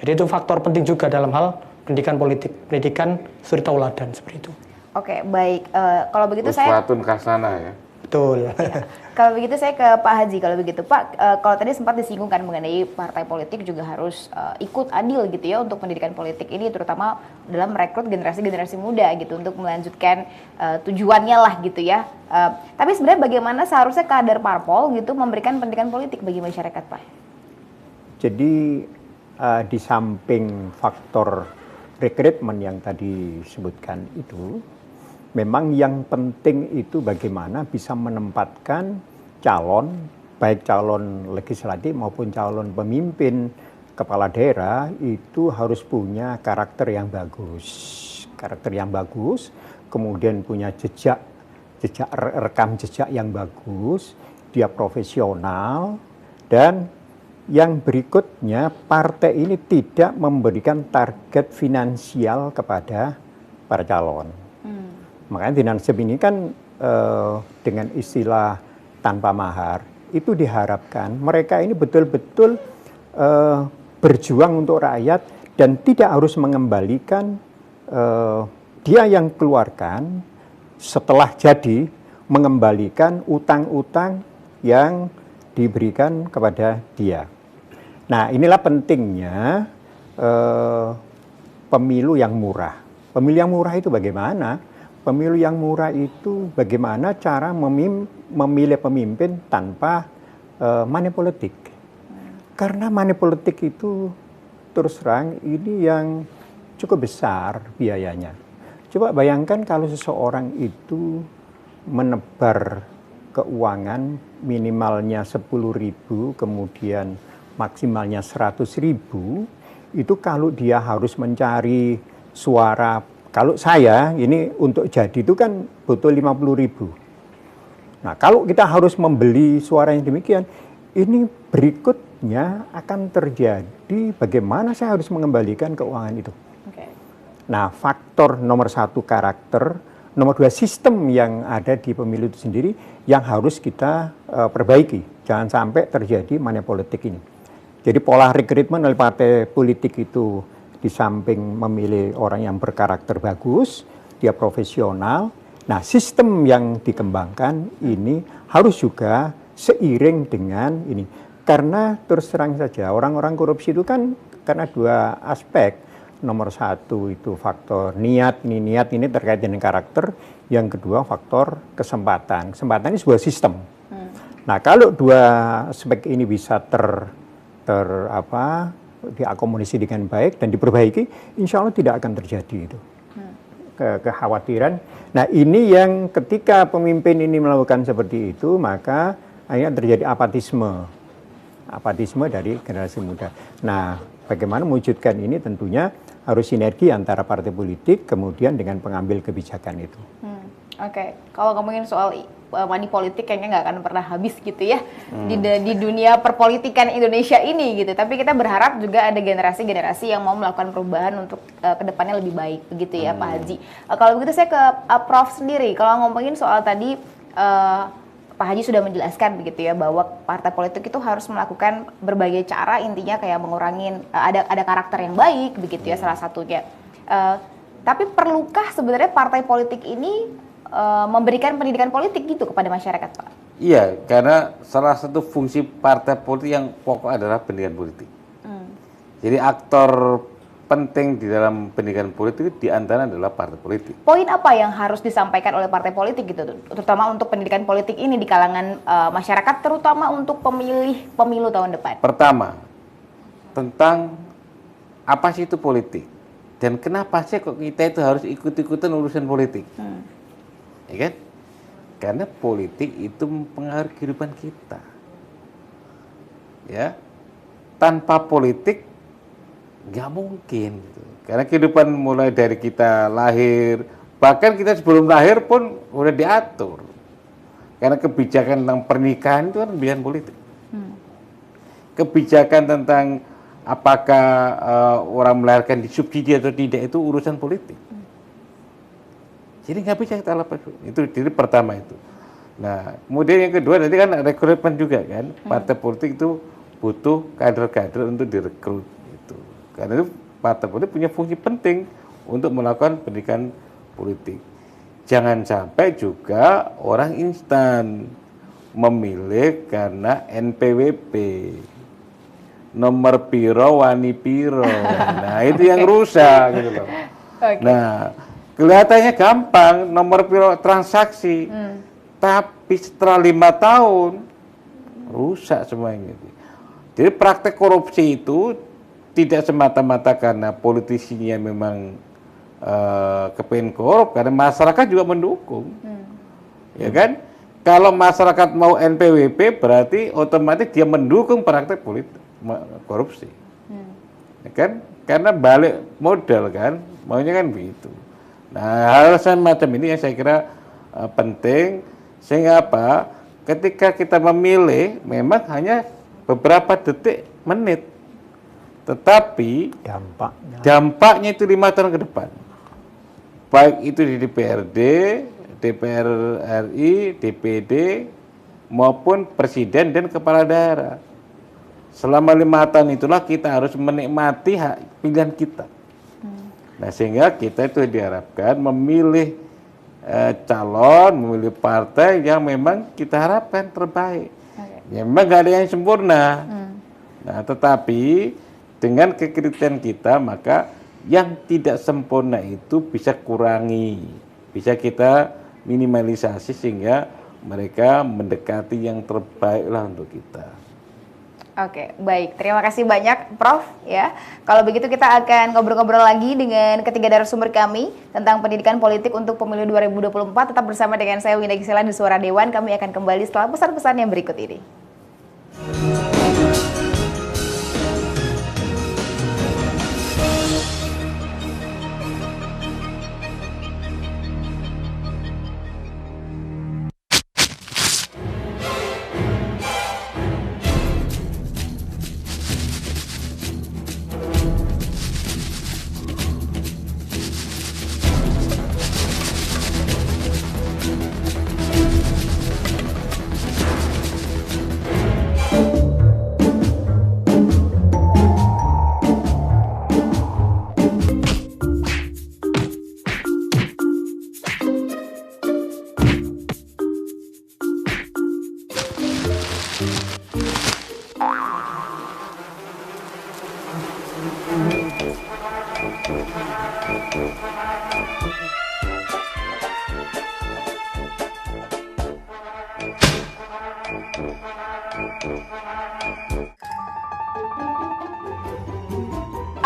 Jadi itu faktor penting juga dalam hal pendidikan politik, pendidikan suri tauladan seperti itu. Oke, baik. Kalau begitu saya Uswatun kasana ya. Betul. Kalau begitu saya ke Pak Haji. Kalau begitu Pak, kalau tadi sempat disinggungkan mengenai partai politik juga harus ikut adil gitu ya untuk pendidikan politik ini, terutama dalam merekrut generasi-generasi muda gitu untuk melanjutkan tujuannya lah gitu ya. Tapi sebenarnya bagaimana seharusnya kader parpol gitu memberikan pendidikan politik bagi masyarakat, Pak? Jadi di samping faktor rekrutmen yang tadi disebutkan itu, memang yang penting itu bagaimana bisa menempatkan calon, baik calon legislatif maupun calon pemimpin kepala daerah itu harus punya karakter yang bagus, kemudian punya rekam jejak yang bagus, dia profesional, dan yang berikutnya partai ini tidak memberikan target finansial kepada para calon. Makanya di Nasdem ini kan dengan istilah tanpa mahar, itu diharapkan mereka ini betul-betul berjuang untuk rakyat dan tidak harus mengembalikan dia yang keluarkan setelah jadi, mengembalikan utang-utang yang diberikan kepada dia. Nah, inilah pentingnya pemilu yang murah. Pemilu yang murah itu bagaimana? Pemilu yang murah itu bagaimana cara memilih pemimpin tanpa money politik. Karena money politik itu terus terang ini yang cukup besar biayanya. Coba bayangkan kalau seseorang itu menebar keuangan minimalnya 10.000, kemudian maksimalnya 100.000, itu kalau dia harus mencari suara. Kalau saya, ini untuk jadi itu kan butuh 50.000. Nah, kalau kita harus membeli suara yang demikian, ini berikutnya akan terjadi bagaimana saya harus mengembalikan keuangan itu. Nah, faktor nomor 1 karakter, nomor 2 sistem yang ada di pemilu itu sendiri yang harus kita perbaiki. Jangan sampai terjadi money politik ini. Jadi pola rekrutmen oleh partai politik itu di samping memilih orang yang berkarakter bagus, dia profesional. Nah, sistem yang dikembangkan ini harus juga seiring dengan ini. Karena terus terang saja, orang-orang korupsi itu kan karena 2 aspek. Nomor 1 itu faktor niat ini terkait dengan karakter. Yang kedua faktor kesempatan. Kesempatan ini sebuah sistem. Nah, kalau 2 aspek ini bisa diakomodasi dengan baik dan diperbaiki, insya Allah tidak akan terjadi itu kekhawatiran. Nah, ini yang ketika pemimpin ini melakukan seperti itu, maka akhirnya terjadi apatisme dari generasi muda. Nah, bagaimana mewujudkan ini? Tentunya harus sinergi antara partai politik kemudian dengan pengambil kebijakan itu. Oke, kalau ngomongin soal money politik kayaknya nggak akan pernah habis gitu ya di dunia perpolitikan Indonesia ini gitu. Tapi kita berharap juga ada generasi-generasi yang mau melakukan perubahan untuk kedepannya lebih baik begitu ya Pak Haji. Kalau begitu saya ke Prof sendiri. Kalau ngomongin soal tadi Pak Haji sudah menjelaskan begitu ya bahwa partai politik itu harus melakukan berbagai cara, intinya kayak mengurangi ada karakter yang baik begitu ya salah satunya. Tapi perlukah sebenarnya partai politik ini memberikan pendidikan politik gitu kepada masyarakat, Pak? Iya, karena salah satu fungsi partai politik yang pokok adalah pendidikan politik. Jadi aktor penting di dalam pendidikan politik di antara adalah partai politik. Poin apa yang harus disampaikan oleh partai politik gitu, terutama untuk pendidikan politik ini di kalangan masyarakat, terutama untuk pemilu tahun depan? Pertama, Tentang apa sih itu politik dan kenapa sih kok kita itu harus ikut-ikutan urusan politik, ya kan? Karena politik itu mempengaruhi kehidupan kita, ya. Tanpa politik nggak mungkin, gitu. Karena kehidupan mulai dari kita lahir, bahkan kita sebelum lahir pun udah diatur. Karena kebijakan tentang pernikahan itu kan kebijakan politik. Kebijakan tentang apakah orang melahirkan disubsidi atau tidak itu urusan politik. Jadi nggak bisa kita lepas itu. Jadi pertama itu. Nah, kemudian yang kedua nanti kan rekrutmen juga kan. Partai politik itu butuh kader-kader untuk direkrut. Gitu. Karena itu partai politik punya fungsi penting untuk melakukan pendidikan politik. Jangan sampai juga orang instan memilih karena NPWP. Nomor piro wani piro. Nah, itu yang rusak gitu loh. Nah, kelihatannya gampang nomor piro transaksi. Tapi setelah 5 tahun rusak semuanya. Jadi praktek korupsi itu tidak semata-mata karena politisinya memang kepengen korup, karena masyarakat juga mendukung. Ya kan? Kalau masyarakat mau NPWP berarti otomatis dia mendukung praktek politik korupsi, ya kan? Karena balik modal kan, maunya kan begitu. Nah, hal semacam ini yang saya kira penting, sehingga apa? Ketika kita memilih, memang hanya beberapa detik, menit, tetapi dampaknya itu 5 tahun ke depan, baik itu di DPRD, DPR RI, DPD, maupun presiden dan kepala daerah. Selama 5 tahun itulah kita harus menikmati hak pilihan kita. Nah, sehingga kita itu diharapkan memilih calon, memilih partai yang memang kita harapkan terbaik. Ya, memang gak ada yang sempurna. Nah, tetapi dengan kekritisan kita, maka yang tidak sempurna itu bisa kurangi, bisa kita minimalisasi sehingga mereka mendekati yang terbaik lah untuk kita. Oke, baik. Terima kasih banyak, Prof. Ya, kalau begitu kita akan ngobrol-ngobrol lagi dengan ketiga narasumber kami tentang pendidikan politik untuk pemilu 2024. Tetap bersama dengan saya Winda Gisela di Suara Dewan. Kami akan kembali setelah pesan-pesan yang berikut ini.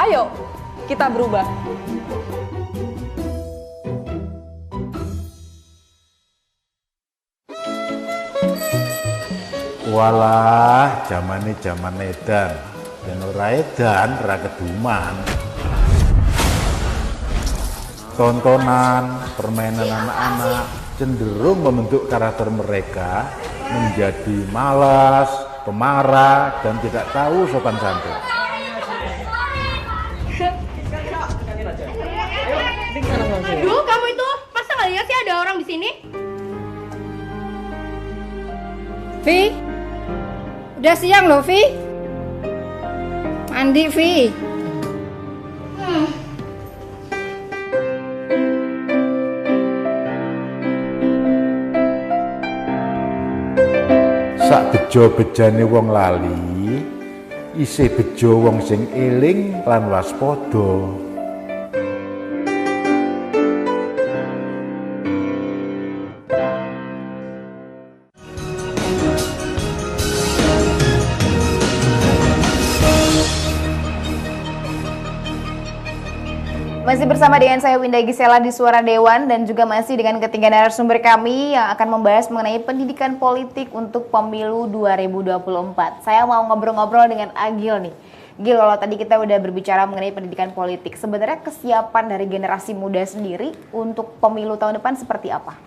Ayo, kita berubah. Walah, zamane zaman edan. Dan ora edan, ora keduman. Tontonan, permainan anak-anak cenderung membentuk karakter mereka menjadi malas, pemarah, dan tidak tahu sopan santun. Aduh, kamu itu masa nggak lihat sih ada orang di sini? Vi, udah siang loh Vi. Mandi Vi. Sak bejo-bejane wong lali, isih bejo wong sing eling lan waspada. Masih bersama dengan saya Winda Gisela di Suara Dewan dan juga masih dengan ketiga narasumber kami yang akan membahas mengenai pendidikan politik untuk pemilu 2024. Saya mau ngobrol-ngobrol dengan Agil nih. Gil, kalau tadi kita udah berbicara mengenai pendidikan politik, sebenarnya kesiapan dari generasi muda sendiri untuk pemilu tahun depan seperti apa?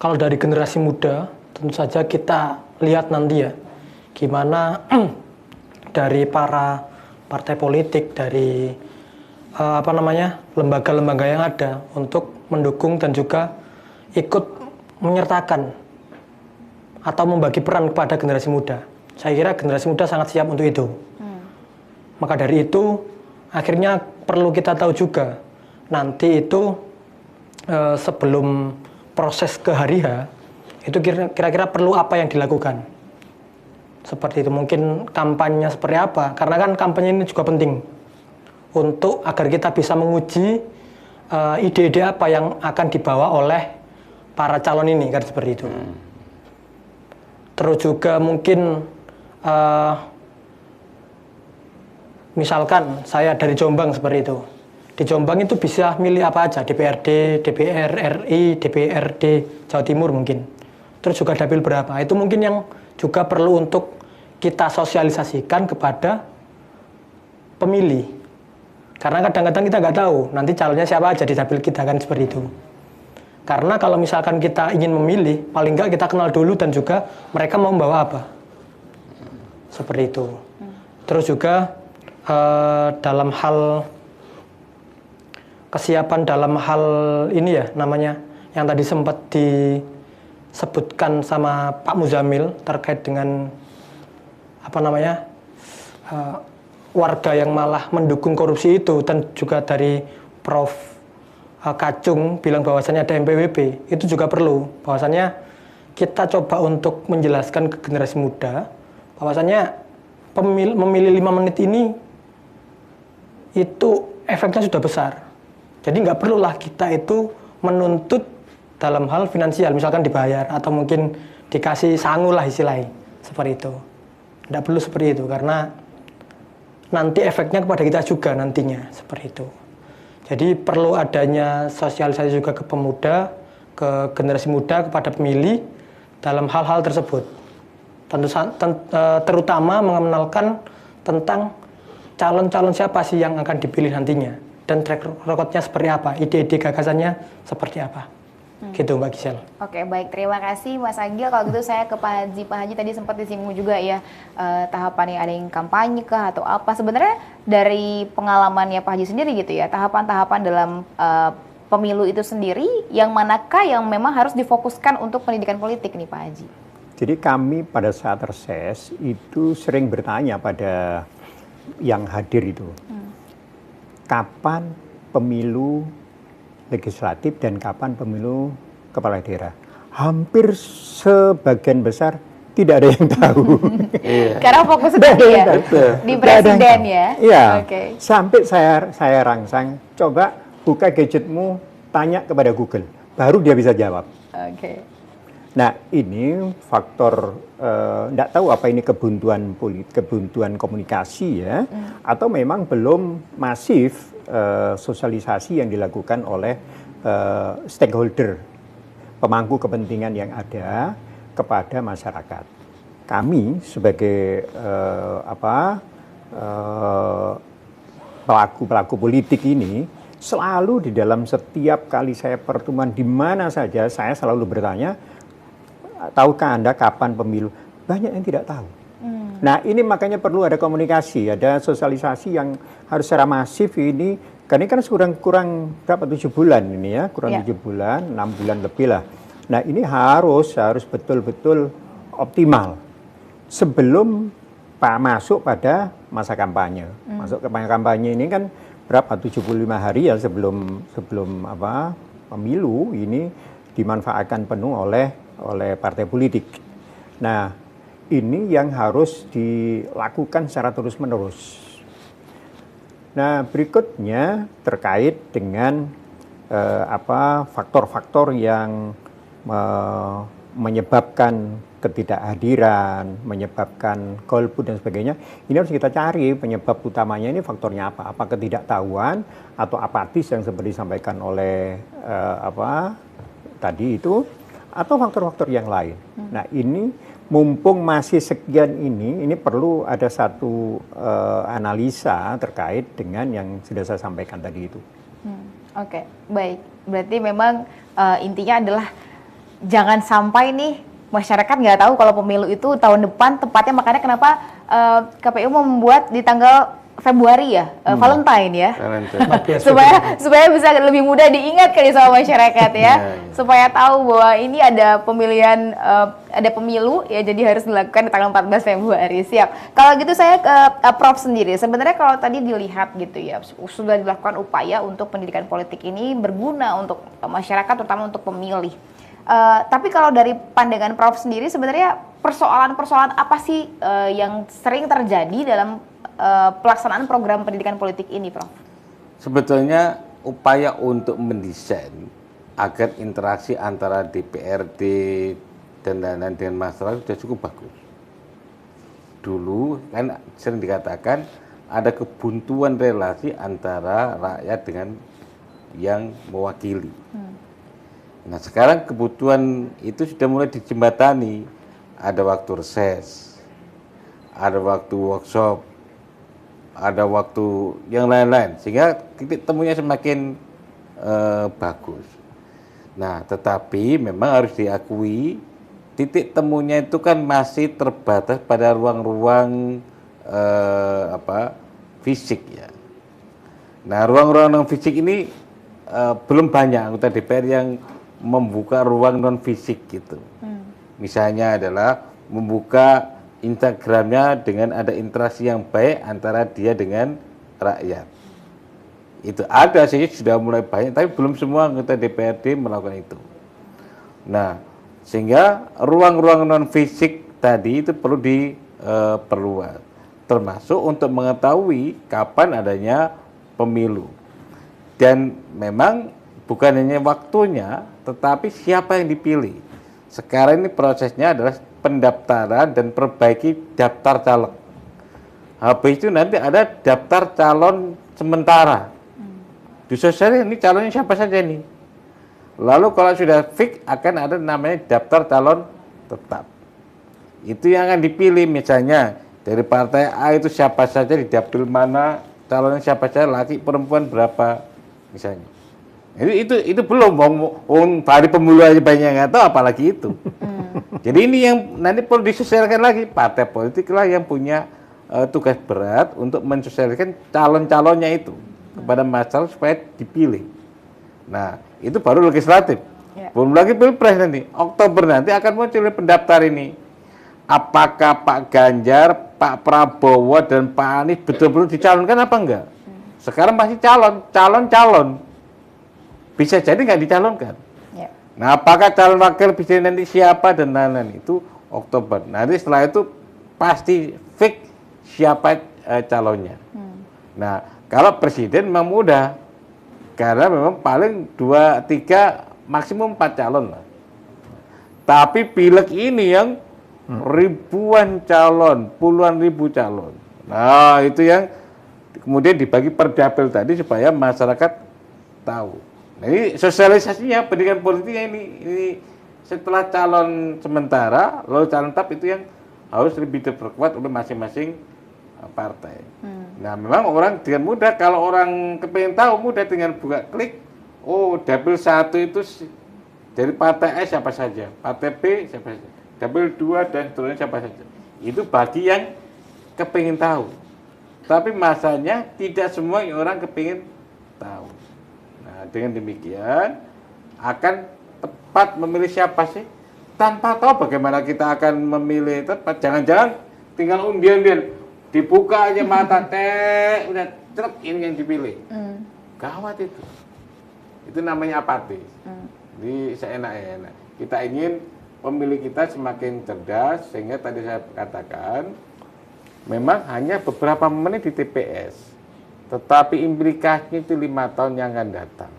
Kalau dari generasi muda, tentu saja kita lihat nanti ya, gimana dari para partai politik, dari lembaga-lembaga yang ada untuk mendukung dan juga ikut menyertakan atau membagi peran kepada generasi muda. Saya kira generasi muda sangat siap untuk itu. Maka dari itu akhirnya perlu kita tahu juga nanti itu sebelum proses ke hari H itu kira-kira perlu apa yang dilakukan. Seperti itu, mungkin kampanye seperti apa, karena kan kampanye ini juga penting untuk agar kita bisa menguji ide-ide apa yang akan dibawa oleh para calon ini, kan seperti itu. Terus juga mungkin misalkan saya dari Jombang seperti itu. Di Jombang itu bisa milih apa aja, DPRD, DPR RI, DPRD Jawa Timur mungkin. Terus juga dapil berapa. Itu mungkin yang juga perlu untuk kita sosialisasikan kepada pemilih. Karena kadang-kadang kita nggak tahu nanti calonnya siapa aja di dapil kita, kan seperti itu. Karena kalau misalkan kita ingin memilih, paling nggak kita kenal dulu dan juga mereka mau membawa apa. Seperti itu. Terus juga dalam hal kesiapan dalam hal ini ya namanya, yang tadi sempat disebutkan sama Pak Muzamil terkait dengan warga yang malah mendukung korupsi itu, dan juga dari Prof. Kacung bilang bahwasannya ada MPWP, itu juga perlu bahwasannya kita coba untuk menjelaskan ke generasi muda bahwasannya memilih 5 menit ini itu efeknya sudah besar. Jadi nggak perlulah kita itu menuntut dalam hal finansial, misalkan dibayar atau mungkin dikasih sangu lah istilahnya, seperti itu. Nggak perlu seperti itu, karena nanti efeknya kepada kita juga nantinya, seperti itu. Jadi perlu adanya sosialisasi juga ke pemuda, ke generasi muda, kepada pemilih dalam hal-hal tersebut. Terutama mengenalkan tentang calon-calon siapa sih yang akan dipilih nantinya, dan track recordnya seperti apa, ide-ide gagasannya seperti apa. Gitu Mbak Gisel. Oke, baik, terima kasih Mas Agil. Kalau gitu saya ke Pak Haji. Pak Haji tadi sempat disinggung juga ya tahapannya, ada yang kampanye kah atau apa. Sebenarnya dari pengalamannya Pak Haji sendiri gitu ya, tahapan-tahapan dalam pemilu itu sendiri yang manakah yang memang harus difokuskan untuk pendidikan politik nih Pak Haji? Jadi kami pada saat reses itu sering bertanya pada yang hadir itu, kapan pemilu legislatif dan kapan pemilu kepala daerah. Hampir sebagian besar tidak ada yang tahu. Karena fokus di presiden ya. Iya. Okay. Sampai saya rangsang, coba buka gadgetmu, tanya kepada Google, baru dia bisa jawab. Okay. Nah ini faktor tidak tahu apa ini kebuntuan komunikasi ya, atau memang belum masif sosialisasi yang dilakukan oleh stakeholder, pemangku kepentingan yang ada kepada masyarakat. Kami sebagai pelaku politik ini selalu di dalam setiap kali saya pertemuan di mana saja saya selalu bertanya, tahukah Anda kapan pemilu? Banyak yang tidak tahu. Nah ini makanya perlu ada komunikasi, ada sosialisasi yang harus secara masif ini. Karena kan kurang berapa 7 bulan ini ya, kurang 7 bulan, 6 bulan lebih lah. Nah ini harus betul-betul optimal sebelum masuk pada masa kampanye. Masuk ke kampanye ini kan berapa 75 hari ya sebelum pemilu ini dimanfaatkan penuh oleh partai politik. Nah, ini yang harus dilakukan secara terus-menerus. Nah, berikutnya terkait dengan faktor-faktor yang menyebabkan ketidakhadiran, menyebabkan golput dan sebagainya. Ini harus kita cari penyebab utamanya ini faktornya apa? Apa ketidaktahuan atau apatis yang seperti disampaikan oleh tadi itu, atau faktor-faktor yang lain. Nah, ini mumpung masih sekian ini perlu ada satu analisa terkait dengan yang sudah saya sampaikan tadi itu. Oke, baik. Berarti memang intinya adalah jangan sampai nih masyarakat nggak tahu kalau pemilu itu tahun depan tepatnya, makanya kenapa KPU membuat di tanggal Februari ya, Valentine ya, supaya bisa lebih mudah diingat kali sama masyarakat ya, supaya tahu bahwa ini ada pemilihan, ada pemilu ya, jadi harus dilakukan di tanggal 14 Februari. Siap. Kalau gitu saya ke Prof sendiri. Sebenarnya kalau tadi dilihat gitu ya, sudah dilakukan upaya untuk pendidikan politik ini berguna untuk masyarakat, terutama untuk pemilih. Tapi kalau dari pandangan Prof sendiri, sebenarnya persoalan-persoalan apa sih yang sering terjadi dalam pelaksanaan program pendidikan politik ini, Prof? Sebetulnya upaya untuk mendesain agar interaksi antara DPRD dan lain-lain dengan masyarakat sudah cukup bagus. Dulu kan sering dikatakan ada kebuntuan relasi antara rakyat dengan yang mewakili. Nah, sekarang kebutuhan itu sudah mulai dijembatani. Ada waktu reses, ada waktu workshop, ada waktu yang lain-lain, sehingga titik temunya semakin bagus. Nah, tetapi memang harus diakui titik temunya itu kan masih terbatas pada ruang-ruang fisik ya. Nah, ruang-ruang non fisik ini belum banyak anggota DPR yang membuka ruang non fisik gitu. Misalnya adalah membuka Instagramnya dengan ada interaksi yang baik antara dia dengan rakyat. Itu ada sih, sudah mulai banyak, tapi belum semua anggota DPRD melakukan itu. Nah, sehingga ruang-ruang non fisik tadi itu perlu diperluas, termasuk untuk mengetahui kapan adanya pemilu. Dan memang bukan hanya waktunya, tetapi siapa yang dipilih. Sekarang ini prosesnya adalah pendaftaran dan perbaiki daftar caleg. Habis itu nanti ada daftar calon sementara. Disosialisasi ini calonnya siapa saja nih. Lalu kalau sudah fix akan ada namanya daftar calon tetap. Itu yang akan dipilih, misalnya dari partai A itu siapa saja di dapil mana, calonnya siapa saja, laki perempuan berapa misalnya. Itu belum, hari pemilu aja banyak yang nggak tahu, apalagi itu. Jadi ini yang nanti perlu disosialisasikan lagi. Partai politik lah yang punya tugas berat untuk mensosialisasikan calon-calonnya itu kepada masyarakat supaya dipilih. Nah, itu baru legislatif. Belum lagi pilpres nanti. Oktober nanti akan muncul pendaftar ini. Apakah Pak Ganjar, Pak Prabowo, dan Pak Anies betul-betul dicalonkan apa enggak? Sekarang masih calon. Bisa jadi nggak dicalonkan. Nah, apakah calon wakil presiden nanti siapa dan lain-lain itu Oktober. Nanti setelah itu pasti fix siapa calonnya. Nah, kalau presiden memang mudah, karena memang paling 2, 3, maksimum 4 calon lah. Tapi pileg ini yang ribuan calon, puluhan ribu calon. Nah, itu yang kemudian dibagi per dapil tadi supaya masyarakat tahu. Nah, ini sosialisasinya, pendidikan politiknya ini setelah calon sementara, lalu calon tetap itu yang harus lebih diperkuat oleh masing-masing partai. Nah, memang orang dengan mudah, kalau orang kepengen tahu mudah dengan buka klik, oh dapil 1 itu dari partai A siapa saja, partai B siapa saja, dapil 2 dan seterusnya siapa saja. Itu bagi yang kepengen tahu. Tapi masanya tidak semua orang kepengen tahu. Dengan demikian akan tepat memilih siapa sih tanpa tahu bagaimana kita akan memilih tepat. Jangan-jangan tinggal undian-undian, dibuka aja mata, udah truk ini yang dipilih. Gawat itu. Itu namanya apatis. Jadi seenak-enak. Kita ingin pemilih kita semakin cerdas, sehingga tadi saya katakan, memang hanya beberapa menit di TPS, tetapi implikasinya itu 5 tahun yang akan datang.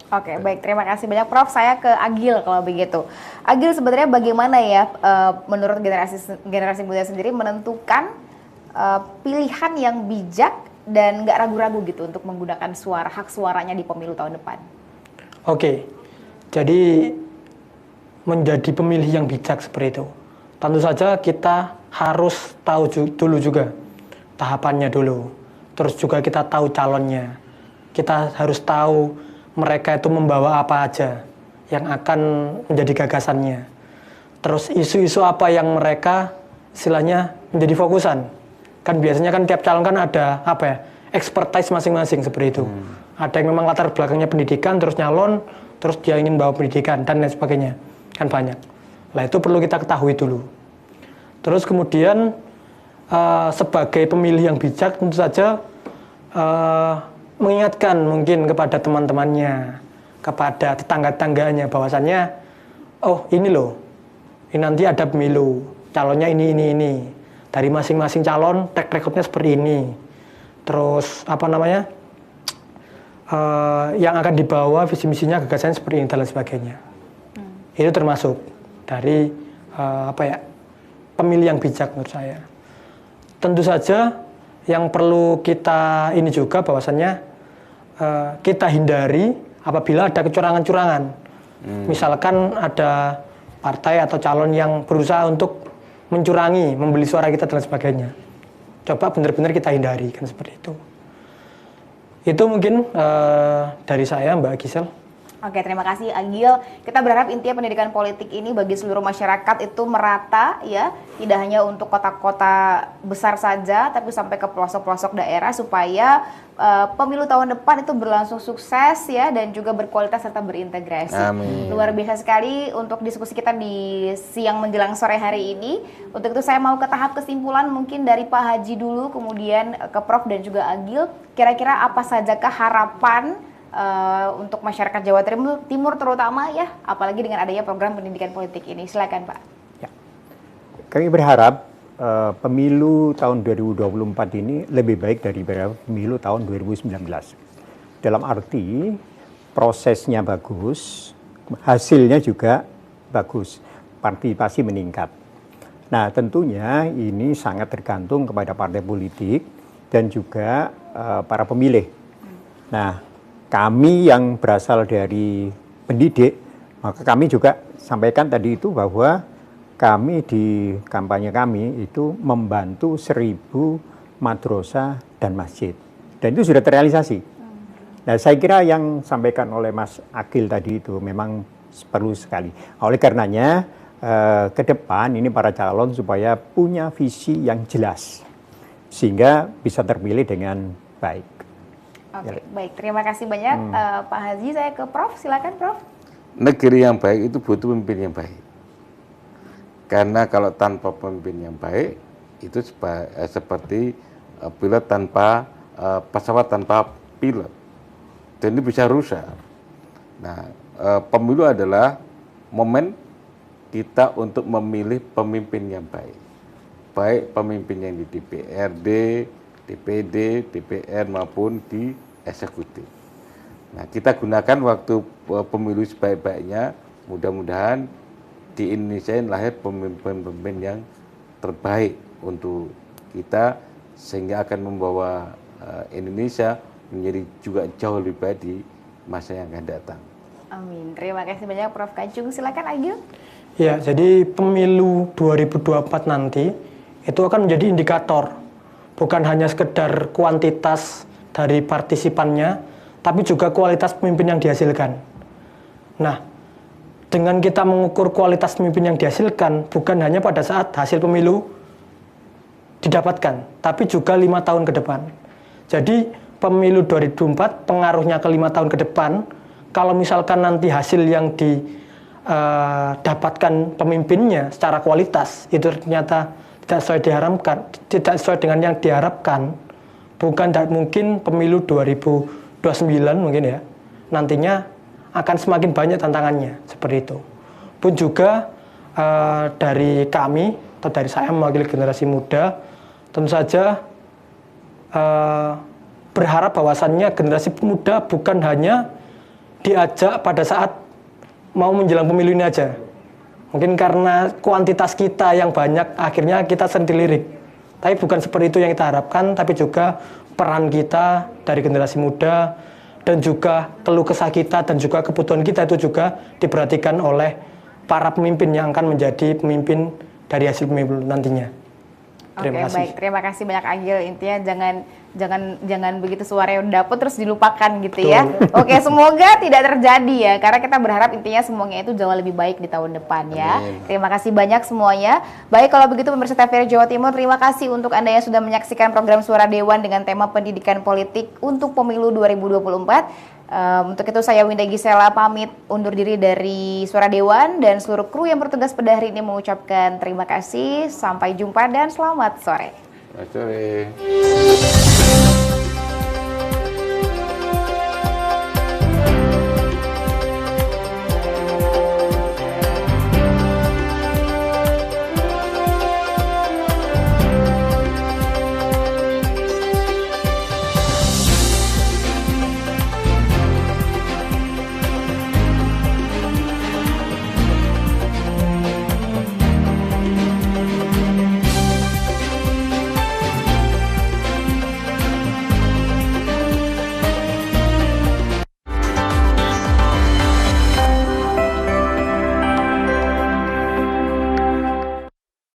Oke, baik. Terima kasih banyak, Prof. Saya ke Agil kalau begitu. Agil, sebenarnya bagaimana ya menurut generasi muda sendiri menentukan pilihan yang bijak dan nggak ragu-ragu gitu untuk menggunakan hak suaranya di pemilu tahun depan? Oke, jadi menjadi pemilih yang bijak seperti itu, tentu saja kita harus tahu dulu juga tahapannya dulu. Terus juga kita tahu calonnya. Kita harus tahu mereka itu membawa apa aja yang akan menjadi gagasannya. Terus isu-isu apa yang mereka istilahnya menjadi fokusan. Kan biasanya kan tiap calon kan ada apa ya, expertise masing-masing seperti itu. Ada yang memang latar belakangnya pendidikan, terus nyalon, terus dia ingin bawa pendidikan dan lain sebagainya. Kan banyak. Nah itu perlu kita ketahui dulu. Terus kemudian sebagai pemilih yang bijak tentu saja mengingatkan mungkin kepada teman-temannya, kepada tetangga-tetangganya bahwasannya, oh ini loh, ini nanti ada pemilu, calonnya ini. Dari masing-masing calon, track recordnya seperti ini. Terus apa namanya, yang akan dibawa visi misinya, gagasannya seperti ini dan lain sebagainya. Itu termasuk dari pemilih yang bijak menurut saya. Tentu saja yang perlu kita ini juga bahwasannya kita hindari apabila ada kecurangan-curangan. Misalkan ada partai atau calon yang berusaha untuk mencurangi, membeli suara kita dan sebagainya. Coba benar-benar kita hindari, kan seperti itu. Itu mungkin dari saya, Mbak Gisel. Oke, terima kasih Agil. Kita berharap intinya pendidikan politik ini bagi seluruh masyarakat itu merata ya, tidak hanya untuk kota-kota besar saja, tapi sampai ke pelosok-pelosok daerah supaya pemilu tahun depan itu berlangsung sukses ya dan juga berkualitas serta berintegrasi. Amin. Luar biasa sekali untuk diskusi kita di siang menjelang sore hari ini. Untuk itu saya mau ke tahap kesimpulan mungkin dari Pak Haji dulu, kemudian ke Prof dan juga Agil. Kira-kira apa sajakah harapan untuk masyarakat Jawa Timur terutama ya, apalagi dengan adanya program pendidikan politik ini. Silakan Pak. Ya. Kami berharap pemilu tahun 2024 ini lebih baik daripada pemilu tahun 2019. Dalam arti prosesnya bagus, hasilnya juga bagus, partisipasi meningkat. Nah tentunya ini sangat tergantung kepada partai politik dan juga para pemilih. Nah kami yang berasal dari pendidik, maka kami juga sampaikan tadi itu bahwa kami di kampanye kami itu membantu 1000 madrasah dan masjid. Dan itu sudah terrealisasi. Nah saya kira yang sampaikan oleh Mas Agil tadi itu memang perlu sekali. Oleh karenanya ke depan ini para calon supaya punya visi yang jelas. Sehingga bisa terpilih dengan baik. Oke, baik. Terima kasih banyak Pak Haji. Saya ke Prof. Silakan Prof. Negeri yang baik itu butuh pemimpin yang baik. Karena kalau tanpa pemimpin yang baik, itu seperti pilot tanpa pesawat tanpa pilot. Dan ini bisa rusak. Nah, pemilu adalah momen kita untuk memilih pemimpin yang baik. Baik pemimpin yang di DPRD, DPD, DPR maupun di eksekutif. Nah, kita gunakan waktu pemilu sebaik-baiknya. Mudah-mudahan di Indonesia ini lahir pemimpin-pemimpin yang terbaik untuk kita sehingga akan membawa Indonesia menjadi juga jauh lebih baik di masa yang akan datang. Amin. Terima kasih banyak Prof. Kacung. Silakan Agil. Ya, jadi pemilu 2024 nanti itu akan menjadi indikator. Bukan hanya sekedar kuantitas dari partisipannya, tapi juga kualitas pemimpin yang dihasilkan. Nah, dengan kita mengukur kualitas pemimpin yang dihasilkan, bukan hanya pada saat hasil pemilu didapatkan, tapi juga 5 tahun ke depan. Jadi, pemilu 2024 pengaruhnya ke 5 tahun ke depan, kalau misalkan nanti hasil yang dapatkan pemimpinnya secara kualitas itu ternyata tidak sesuai dengan yang diharapkan, bukan mungkin pemilu 2029 mungkin ya, nantinya akan semakin banyak tantangannya seperti itu. Pun juga dari kami atau dari saya mewakili generasi muda, tentu saja berharap bahwasannya generasi muda bukan hanya diajak pada saat mau menjelang pemilu ini aja. Mungkin karena kuantitas kita yang banyak, akhirnya kita sering dilirik. Tapi bukan seperti itu yang kita harapkan, tapi juga peran kita dari generasi muda, dan juga keluh kesah kita, dan juga kebutuhan kita itu juga diperhatikan oleh para pemimpin yang akan menjadi pemimpin dari hasil pemilu nantinya. Terima kasih. Baik, terima kasih banyak Agil. Intinya jangan begitu suara yang dapet terus dilupakan gitu ya. Oke, semoga tidak terjadi ya, karena kita berharap intinya semuanya itu jauh lebih baik di tahun depan ya. Terima kasih banyak semuanya. Baik, kalau begitu pemirsa TVRI Jawa Timur, terima kasih untuk Anda yang sudah menyaksikan program Suara Dewan dengan tema pendidikan politik untuk pemilu 2024. Untuk itu saya Winda Gisela pamit undur diri dari Suara Dewan, dan seluruh kru yang bertugas pada hari ini mengucapkan terima kasih. Sampai jumpa dan selamat sore. Selamat sore.